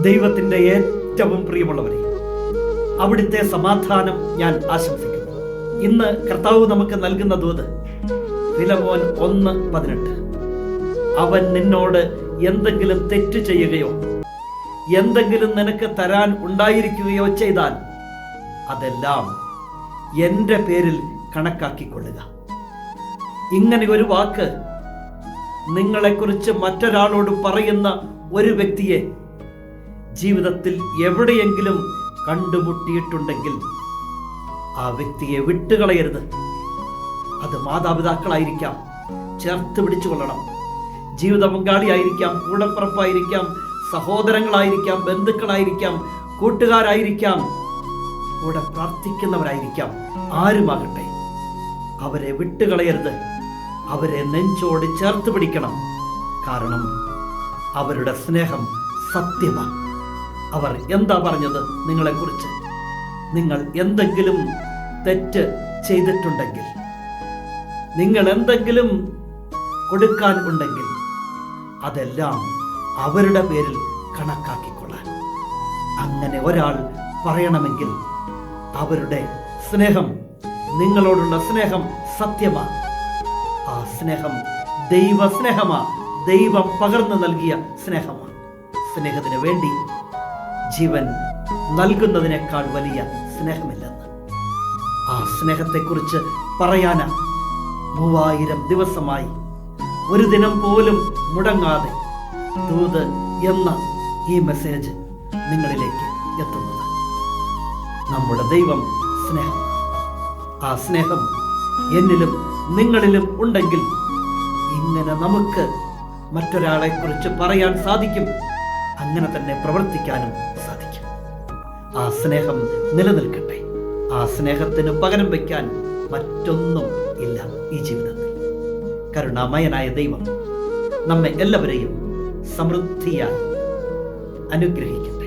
ദൈവത്തിൻ്റെ ഏറ്റവും പ്രിയമുള്ളവരെ, അവിടുത്തെ സമാധാനം ഞാൻ ആശംസിക്കുന്നു. ഇന്ന് കർത്താവ് നമുക്ക് നൽകുന്ന ദൂത് ഫിലമോൻ 1:18. അവൻ നിന്നോട് എന്തെങ്കിലും തെറ്റ് ചെയ്യുകയോ എന്തെങ്കിലും നിനക്ക് തരാൻ ഉണ്ടായിരിക്കുകയോ ചെയ്താൽ അതെല്ലാം എൻ്റെ പേരിൽ കണക്കാക്കിക്കൊള്ളുക. ഇങ്ങനെ ഒരു വാക്ക് നിങ്ങളെക്കുറിച്ച് മറ്റൊരാളോട് പറയുന്ന ഒരു വ്യക്തിയെ ജീവിതത്തിൽ എവിടെയെങ്കിലും കണ്ടുമുട്ടിയിട്ടുണ്ടെങ്കിൽ ആ വ്യക്തിയെ വിട്ടുകളയരുത്. അത് മാതാപിതാക്കളായിരിക്കാം, ചേർത്ത് പിടിച്ചു കൊള്ളണം. ജീവിത പങ്കാളിയായിരിക്കാം, കൂടപ്പിറപ്പായിരിക്കാം, സഹോദരങ്ങളായിരിക്കാം, ബന്ധുക്കളായിരിക്കാം, കൂട്ടുകാരായിരിക്കാം, കൂടെ പ്രാർത്ഥിക്കുന്നവരായിരിക്കാം, ആരുമാകട്ടെ, അവരെ വിട്ടുകളയരുത്. അവരെ നെഞ്ചോട് ചേർത്ത് പിടിക്കണം. കാരണം അവരുടെ സ്നേഹം സത്യമാണ്. അവർ എന്താ പറഞ്ഞത് നിങ്ങളെക്കുറിച്ച്? നിങ്ങൾ എന്തെങ്കിലും തെറ്റ് ചെയ്തിട്ടുണ്ടെങ്കിൽ, നിങ്ങൾ എന്തെങ്കിലും കൊടുക്കാൻ ഉണ്ടെങ്കിൽ അതെല്ലാം അവരുടെ പേരിൽ കണക്കാക്കിക്കൊള്ളാൻ. അങ്ങനെ ഒരാൾ പറയണമെങ്കിൽ അവരുടെ സ്നേഹം, നിങ്ങളോടുള്ള സ്നേഹം സത്യമാണ്. ആ സ്നേഹം ദൈവ സ്നേഹമാണ്. ദൈവം പകർന്നു നൽകിയ സ്നേഹമാണ്. സ്നേഹത്തിന് വേണ്ടി ജീവൻ നൽകുന്നതിനേക്കാൾ വലിയ സ്നേഹമില്ലെന്ന്. ആ സ്നേഹത്തെക്കുറിച്ച് പറയാനാ 3000 ദിവസമായി ഒരു ദിനം പോലും മുടങ്ങാതെ ദൂത് എന്ന ഈ മെസ്സേജ് നിങ്ങളിലേക്ക് എത്തുന്നത്. നമ്മുടെ ദൈവം സ്നേഹം. ആ സ്നേഹം എന്നിലും നിങ്ങളിലും ഉണ്ടെങ്കിൽ ഇങ്ങനെ നമുക്ക് മറ്റൊരാളെ കുറിച്ച് പറയാൻ സാധിക്കും. അങ്ങനെ തന്നെ പ്രവർത്തിക്കാനും സാധിക്കും. ആ സ്നേഹം നിലനിൽക്കട്ടെ. ആ സ്നേഹത്തിന് പകരം വയ്ക്കാൻ മറ്റൊന്നും ഇല്ല ഈ ജീവിതത്തിൽ. കരുണാമയനായ ദൈവം നമ്മെ എല്ലാവരെയും സമൃദ്ധിയായി അനുഗ്രഹിക്കട്ടെ.